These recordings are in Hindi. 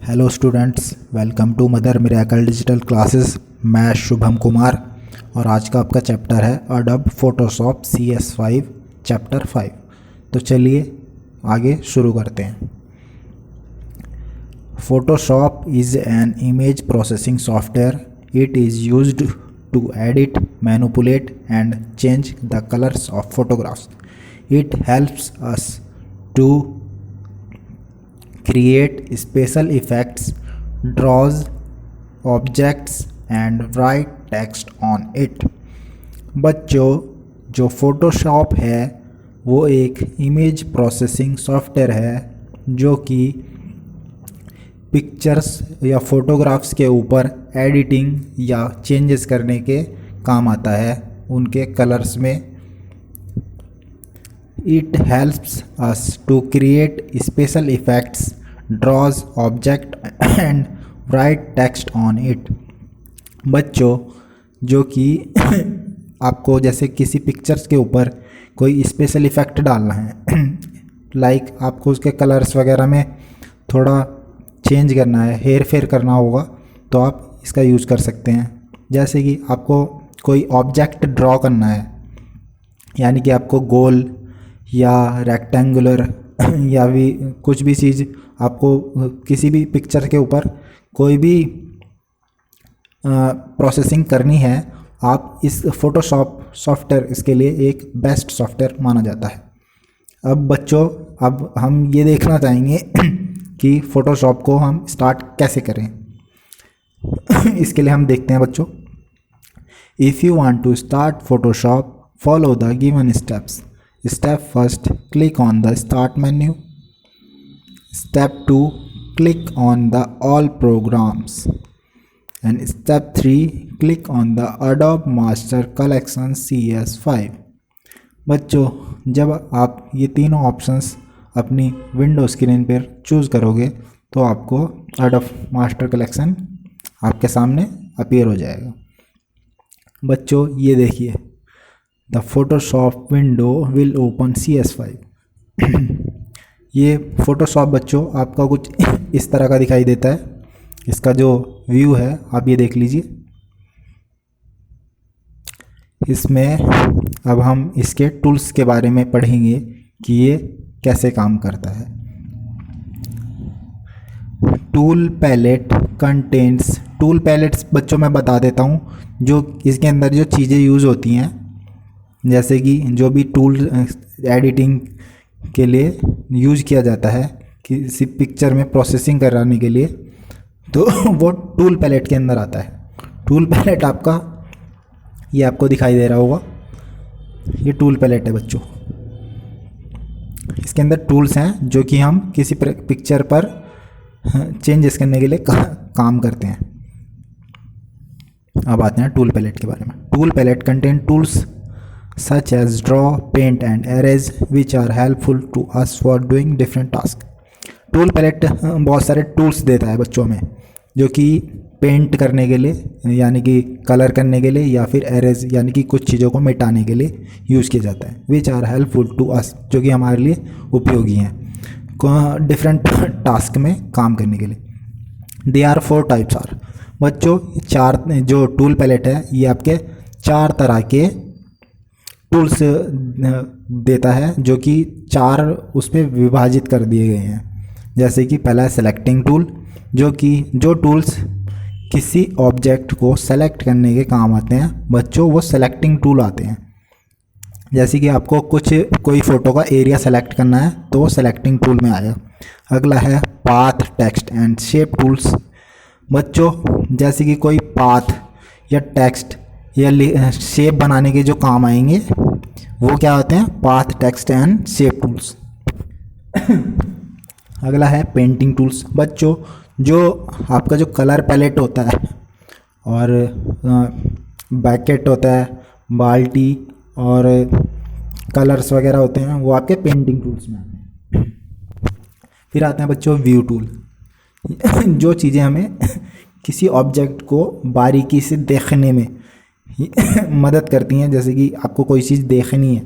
Hello students, welcome to Mother Miracle digital classes. मैं शुभम कुमार और आज का आपका चैप्टर है अडोब फोटोशॉप CS5 चैप्टर 5। तो चलिए आगे शुरू करते हैं। Photoshop is an image processing software. It is used to edit, manipulate and change the colours of photographs. It helps us to create special effects, draws objects and write text on it. बच्चों, जो फोटोशॉप है वो एक इमेज प्रोसेसिंग सॉफ्टवेयर है जो कि पिक्चर्स या फोटोग्राफ्स के ऊपर एडिटिंग या चेंजेस करने के काम आता है, उनके कलर्स में। It helps us to create special effects, draws object and write text on it. बच्चों, जो कि आपको जैसे किसी पिक्चर्स के ऊपर कोई स्पेशल इफ़ेक्ट डालना है लाइक आपको उसके कलर्स वगैरह में थोड़ा चेंज करना है, हेर फेर करना होगा, तो आप इसका यूज़ कर सकते हैं। जैसे कि आपको कोई ऑब्जेक्ट ड्रॉ करना है, यानी कि आपको गोल या रेक्टेंगुलर या भी कुछ भी चीज़ आपको किसी भी पिक्चर के ऊपर कोई भी प्रोसेसिंग करनी है, आप इस फोटोशॉप सॉफ्टवेयर इसके लिए एक बेस्ट सॉफ्टवेयर माना जाता है। अब बच्चों, अब हम ये देखना चाहेंगे कि फ़ोटोशॉप को हम स्टार्ट कैसे करें। इसके लिए हम देखते हैं बच्चों, if you want to start Photoshop follow the given steps. Step 1, click on the start menu. Step 2, click on the all programs. And step 3, click on the Adobe Master Collection CS5. बच्चों, जब आप ये तीनों ऑप्शंस अपनी विंडो स्क्रीन पर चूज़ करोगे तो आपको Adobe Master Collection आपके सामने अपीयर हो जाएगा। बच्चों, ये देखिए, the Photoshop window will open CS5. ये फ़ोटोशॉप बच्चों आपका कुछ इस तरह का दिखाई देता है। इसका जो व्यू है आप ये देख लीजिए। इसमें अब हम इसके टूल्स के बारे में पढ़ेंगे कि ये कैसे काम करता है। Tool palette contents, tool palettes बच्चों मैं बता देता हूँ, जो इसके अंदर जो चीज़ें यूज़ होती हैं, जैसे कि जो भी टूल एडिटिंग के लिए यूज़ किया जाता है किसी पिक्चर में प्रोसेसिंग कराने के लिए, तो वो टूल पैलेट के अंदर आता है। टूल पैलेट आपका ये आपको दिखाई दे रहा होगा, ये टूल पैलेट है बच्चों। इसके अंदर टूल्स हैं जो कि हम किसी पिक्चर पर चेंजेस करने के लिए काम करते हैं। अब आते हैं टूल पैलेट के बारे में। Tool palette content tools such as draw, paint and erase which are helpful to us for doing different tasks. Tool palette बहुत सारे टूल्स देता है बच्चों में, जो कि पेंट करने के लिए यानी कि कलर करने के लिए, या फिर एरेज यानी कि कुछ चीज़ों को मिटाने के लिए यूज़ किया जाता है। Which are helpful to us, जो कि हमारे लिए उपयोगी हैं डिफरेंट टास्क में काम करने के लिए। They are 4 types are. बच्चों, चार जो टूल पैलेट है ये आपके 4 तरह के टूल्स देता है, जो कि 4 उस पर विभाजित कर दिए गए हैं। जैसे कि पहला है सेलेक्टिंग टूल, जो टूल्स किसी ऑब्जेक्ट को सेलेक्ट करने के काम आते हैं बच्चों, वो सेलेक्टिंग टूल आते हैं। जैसे कि आपको कोई फ़ोटो का एरिया सेलेक्ट करना है तो वो सेलेक्टिंग टूल में आएगा। अगला है path, text and shape tools. बच्चों, जैसे कि कोई पाथ या टेक्स्ट या शेप बनाने के जो काम आएंगे वो क्या होते हैं, path, text and shape tools. अगला है पेंटिंग टूल्स। बच्चों, जो आपका जो कलर पैलेट होता है और बैकेट होता है, बाल्टी और कलर्स वगैरह होते हैं, वो आपके पेंटिंग टूल्स में आते हैं। फिर आते हैं बच्चों व्यू टूल। जो चीज़ें हमें किसी ऑब्जेक्ट को बारीकी से देखने में मदद करती हैं, जैसे कि आपको कोई चीज़ देखनी है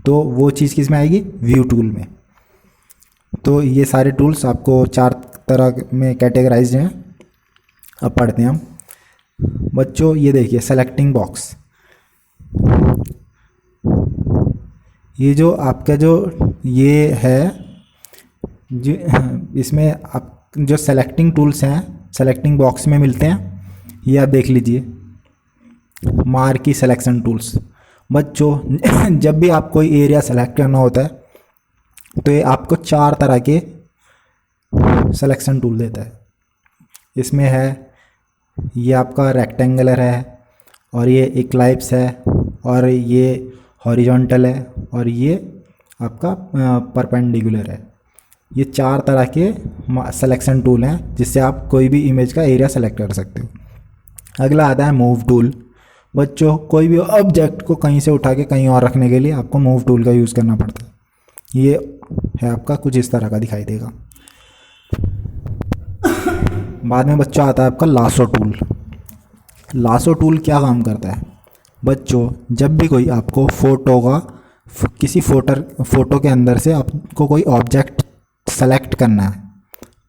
तो वो चीज़ किस में आएगी, व्यू टूल में। तो ये सारे टूल्स आपको 4 तरह में कैटेगराइज हैं। अब पढ़ते हैं हम बच्चों। ये देखिए सेलेक्टिंग बॉक्स, ये जो आपका जो ये है जो इसमें आप जो सेलेक्टिंग टूल्स हैं सेलेक्टिंग बॉक्स में मिलते हैं। ये आप देख लीजिए मार्की सिलेक्शन टूल्स। बच्चों जब भी आप कोई एरिया सेलेक्ट करना होता है तो ये आपको 4 तरह के सिलेक्शन टूल देता है। इसमें है ये आपका रेक्टेंगुलर है, और ये इक्लिप्स है, और ये हॉरिजॉन्टल है, और ये आपका परपेंडिकुलर है। ये 4 तरह के सिलेक्शन टूल हैं जिससे आप कोई भी इमेज का एरिया सेलेक्ट कर सकते हो। अगला आता है मूव टूल। बच्चों कोई भी ऑब्जेक्ट को कहीं से उठा के कहीं और रखने के लिए आपको मूव टूल का यूज़ करना पड़ता है। ये है आपका कुछ इस तरह का दिखाई देगा। बाद में बच्चों आता है आपका लासो टूल। लासो टूल क्या काम करता है बच्चों, जब भी कोई आपको फ़ोटो का किसी फ़ोटो के अंदर से आपको कोई ऑब्जेक्ट सेलेक्ट करना है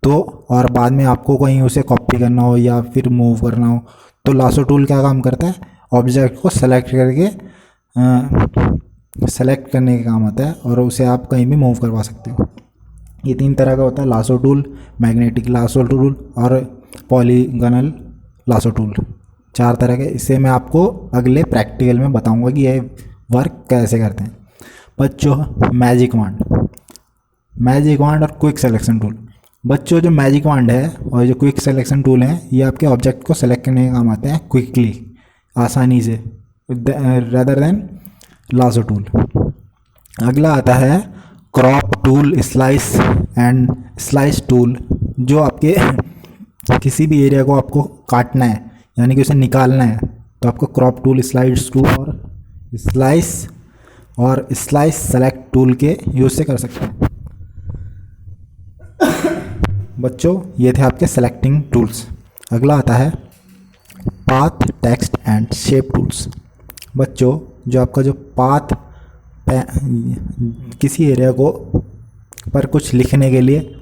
तो, और बाद में आपको कहीं उसे कॉपी करना हो या फिर मूव करना हो, तो लासो टूल क्या काम करता है, ऑब्जेक्ट को सेलेक्ट करके सेलेक्ट करने का काम आता है और उसे आप कहीं भी मूव करवा सकते हो। ये 3 तरह का होता है lasso tool, magnetic lasso tool और पॉलीगनल लासो टूल। 4 तरह के। इससे मैं आपको अगले प्रैक्टिकल में बताऊंगा कि ये वर्क कैसे करते हैं। बच्चों मैजिक वांड और क्विक सिलेक्शन टूल। बच्चों जो मैजिक वांड है और जो क्विक सिलेक्शन टूल है ये आपके ऑब्जेक्ट को सेलेक्ट करने का काम आते हैं क्विकली, आसानी से, रेदर देन लासो टूल। अगला आता है क्रॉप टूल, स्लाइस टूल। जो आपके किसी भी एरिया को आपको काटना है यानी कि उसे निकालना है तो आपको क्रॉप टूल, स्लाइस टूल और स्लाइस सेलेक्ट टूल के यूज़ से कर सकते हैं। बच्चों ये थे आपके सेलेक्टिंग टूल्स। अगला आता है path, text and shape tools. बच्चों जो आपका जो पाथ किसी एरिया को पर कुछ लिखने के लिए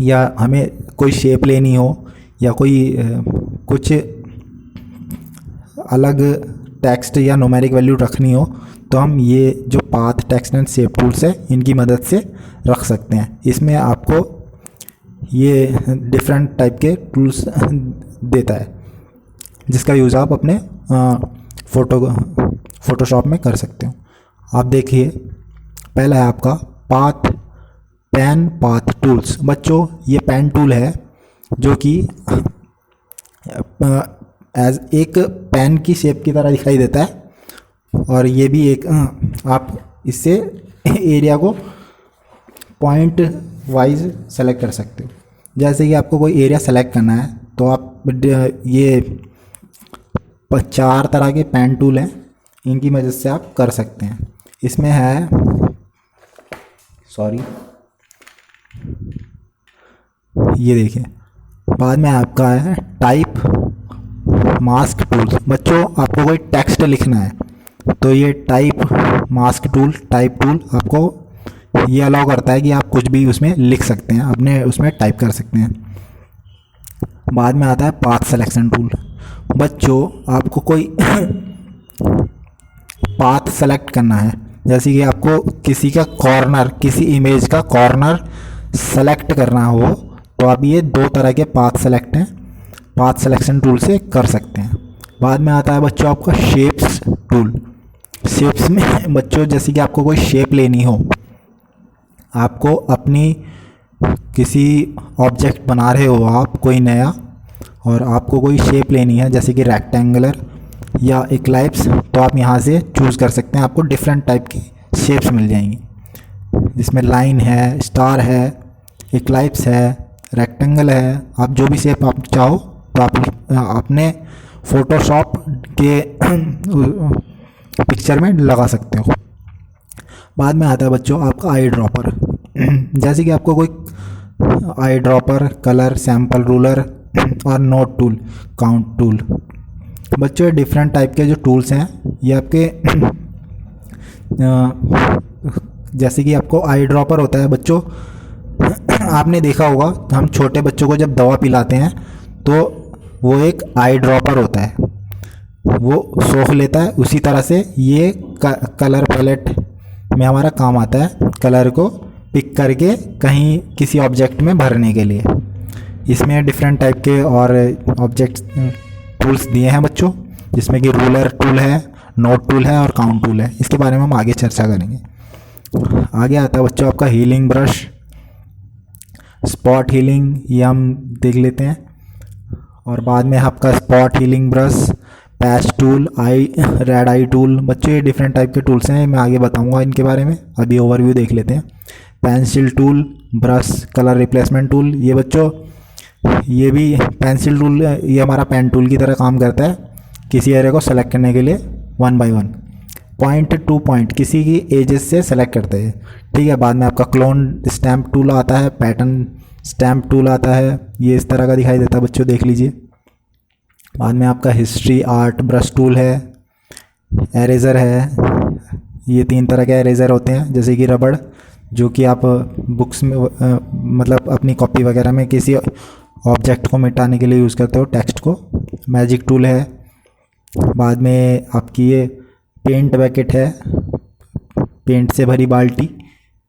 या हमें कोई शेप लेनी हो या कोई कुछ अलग टेक्स्ट या न्यूमेरिक वैल्यू रखनी हो तो हम ये जो path, text and shape tools है इनकी मदद से रख सकते हैं। इसमें आपको ये डिफरेंट टाइप के टूल्स देता है जिसका यूज़ आप अपने फोटोशॉप में कर सकते हो। आप देखिए पहला है आपका पेन पाथ टूल्स। बच्चों ये पेन टूल है जो कि एज एक पेन की शेप की तरह दिखाई देता है और ये भी एक आप इससे एरिया को पॉइंट वाइज सेलेक्ट कर सकते हो। जैसे कि आपको कोई एरिया सेलेक्ट करना है तो आप ये 4 तरह के पेन टूल हैं, इनकी मदद से आप कर सकते हैं। इसमें है ये देखिए, बाद में आपका है टाइप मास्क टूल। बच्चों आपको कोई टेक्स्ट लिखना है तो ये टाइप टूल आपको ये अलाउ करता है कि आप कुछ भी उसमें लिख सकते हैं, अपने उसमें टाइप कर सकते हैं। बाद में आता है पाथ सिलेक्शन टूल। बच्चों आपको कोई पाथ सेलेक्ट करना है, जैसे कि आपको किसी इमेज का कॉर्नर सेलेक्ट करना हो तो आप ये 2 तरह के पाथ सिलेक्शन टूल से कर सकते हैं। बाद में आता है बच्चों आपका शेप्स टूल। शेप्स में बच्चों जैसे कि आपको कोई शेप लेनी हो, आपको अपनी किसी ऑब्जेक्ट बना रहे हो आप कोई नया और आपको कोई शेप लेनी है जैसे कि रेक्टेंगुलर या इक्लिप्स, तो आप यहाँ से चूज़ कर सकते हैं। आपको डिफरेंट टाइप की शेप्स मिल जाएंगी जिसमें लाइन है, स्टार है, इक्लिप्स है, रेक्टेंगल है। आप जो भी शेप आप चाहो तो आप अपने फोटोशॉप के पिक्चर में लगा सकते हो। बाद में आता है बच्चों आपका आई ड्रॉपर। जैसे कि आपको कोई eye dropper, colour, sample ruler और नोट टूल, काउंट टूल। बच्चों डिफरेंट टाइप के जो टूल्स हैं ये आपके जैसे कि आपको आई ड्रॉपर होता है बच्चों, आपने देखा होगा, हम छोटे बच्चों को जब दवा पिलाते हैं तो वो एक आई ड्रॉपर होता है, वो सोख लेता है। उसी तरह से ये कलर पैलेट में हमारा काम आता है, कलर को पिक करके कहीं किसी ऑब्जेक्ट में भरने के लिए। इसमें डिफरेंट टाइप के और ऑब्जेक्ट टूल्स दिए हैं बच्चों, जिसमें कि रूलर टूल है, नोट टूल है और काउंट टूल है। इसके बारे में हम आगे चर्चा करेंगे। आगे आता है बच्चों आपका हीलिंग ब्रश, स्पॉट हीलिंग, ये हम देख लेते हैं। और बाद में आपका spot healing brush, patch tool, red eye tool. बच्चों ये डिफरेंट टाइप के टूल्स हैं, मैं आगे बताऊंगा इनके बारे में। अभी ओवरव्यू देख लेते हैं। Pencil tool, brush colour replacement tool. ये बच्चों ये भी पेंसिल टूल, ये हमारा पेन टूल की तरह काम करता है, किसी एरिया को सेलेक्ट करने के लिए 1 by 1 पॉइंट टू पॉइंट किसी की एजेस से सेलेक्ट करते हैं। ठीक है। बाद में आपका क्लोन स्टैम्प टूल आता है, पैटर्न स्टैम्प टूल आता है, ये इस तरह का दिखाई देता है बच्चों, देख लीजिए। बाद में आपका हिस्ट्री आर्ट ब्रश टूल है, एरेज़र है। ये 3 तरह के एरेज़र होते हैं, जैसे कि रबड़, जो कि आप बुक्स में मतलब अपनी कॉपी वगैरह में किसी ऑब्जेक्ट को मिटाने के लिए यूज़ करते हो, टेक्स्ट को। मैजिक टूल है। बाद में आपकी ये पेंट बकेट है, पेंट से भरी बाल्टी।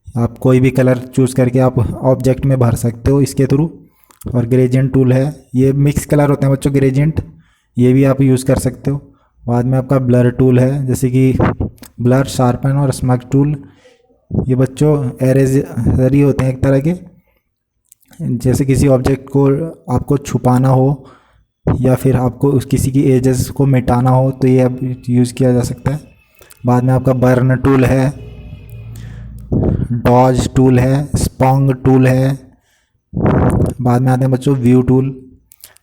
आप कोई भी कलर चूज़ करके आप ऑब्जेक्ट में भर सकते हो इसके थ्रू। और ग्रेडियंट टूल है, ये मिक्स कलर होते हैं बच्चों, ग्रेडियंट, ये भी आप यूज़ कर सकते हो। बाद में आपका ब्लर टूल है, जैसे कि ब्लर, शार्पन और स्मग टूल। ये बच्चों एरेजर ही होते हैं एक तरह के, जैसे किसी ऑब्जेक्ट को आपको छुपाना हो या फिर आपको किसी की एजेस को मिटाना हो तो ये अब यूज़ किया जा सकता है। बाद में आपका बर्न टूल है, डॉज टूल है, स्पॉन्ग टूल है। बाद में आते हैं बच्चों व्यू टूल।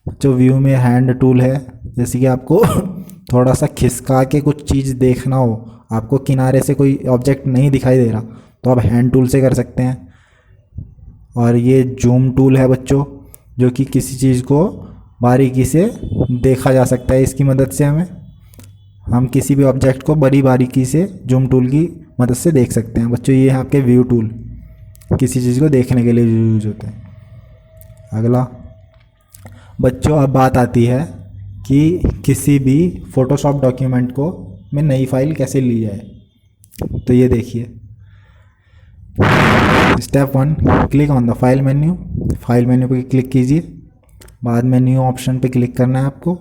बच्चों व्यू में हैंड टूल है, जैसे कि आपको थोड़ा सा खिसका के कुछ चीज़ देखना हो, आपको किनारे से कोई ऑब्जेक्ट नहीं दिखाई दे रहा, तो आप हैंड टूल से कर सकते हैं। और ये जूम टूल है बच्चों, जो कि किसी चीज़ को बारीकी से देखा जा सकता है। इसकी मदद से हम किसी भी ऑब्जेक्ट को बड़ी बारीकी से जूम टूल की मदद से देख सकते हैं बच्चों। ये है आपके व्यू टूल, किसी चीज़ को देखने के लिए यूज होते हैं। अगला बच्चों, अब बात आती है कि किसी भी फ़ोटोशॉप डॉक्यूमेंट को में नई फाइल कैसे ली जाए। तो ये देखिए, step 1, click on the file menu. File menu पे क्लिक कीजिए। बाद में न्यू ऑप्शन पे क्लिक करना है आपको।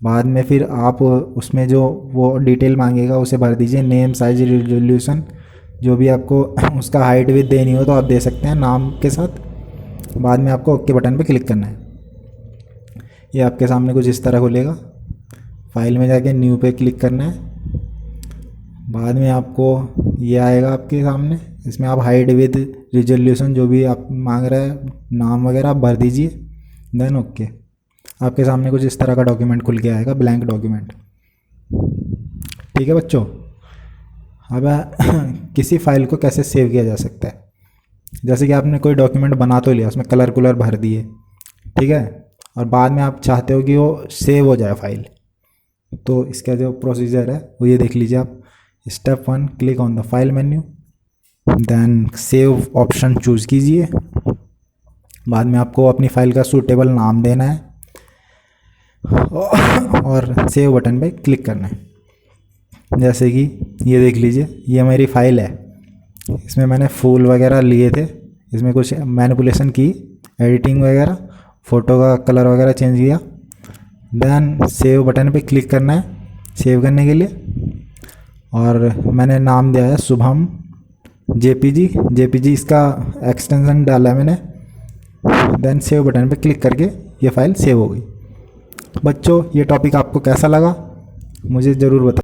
बाद में फिर आप उसमें जो वो डिटेल मांगेगा उसे भर दीजिए, नेम, साइज, रिजोल्यूशन, जो भी आपको उसका हाइट विड्थ देनी हो तो आप दे सकते हैं नाम के साथ। बाद में आपको ओके बटन पे क्लिक करना है। ये आपके सामने कुछ इस तरह खुलेगा। फाइल में जाके न्यू पे क्लिक करना है। बाद में आपको ये आएगा आपके सामने, इसमें आप हाइट विड्थ रिजोल्यूशन जो भी आप मांग रहे हैं, नाम वगैरह आप भर दीजिए, देन ओके। आपके सामने कुछ इस तरह का डॉक्यूमेंट खुल के आएगा, ब्लैंक डॉक्यूमेंट। ठीक है बच्चों। अब किसी फाइल को कैसे सेव किया जा सकता है, जैसे कि आपने कोई डॉक्यूमेंट बना तो लिया, उसमें कलर कुलर भर दिए, ठीक है, और बाद में आप चाहते हो कि वो सेव हो जाए फाइल, तो इसका जो प्रोसीजर है वो ये देख लीजिए आप। Step 1, click on the file menu, then save option choose कीजिए। बाद में आपको अपनी फाइल का सूटेबल नाम देना है और सेव बटन पे क्लिक करना है। जैसे कि ये देख लीजिए, ये मेरी फाइल है, इसमें मैंने फूल वगैरह लिए थे, इसमें कुछ मैनिपुलेशन की, एडिटिंग वगैरह, फ़ोटो का कलर वगैरह चेंज किया। देन सेव बटन पे क्लिक करना है सेव करने के लिए, और मैंने नाम दिया है शुभम जेपीजी इसका एक्सटेंशन डाला है मैंने। देन सेव बटन पे क्लिक करके ये फाइल सेव हो गई। बच्चों, ये टॉपिक आपको कैसा लगा मुझे ज़रूर बताएं।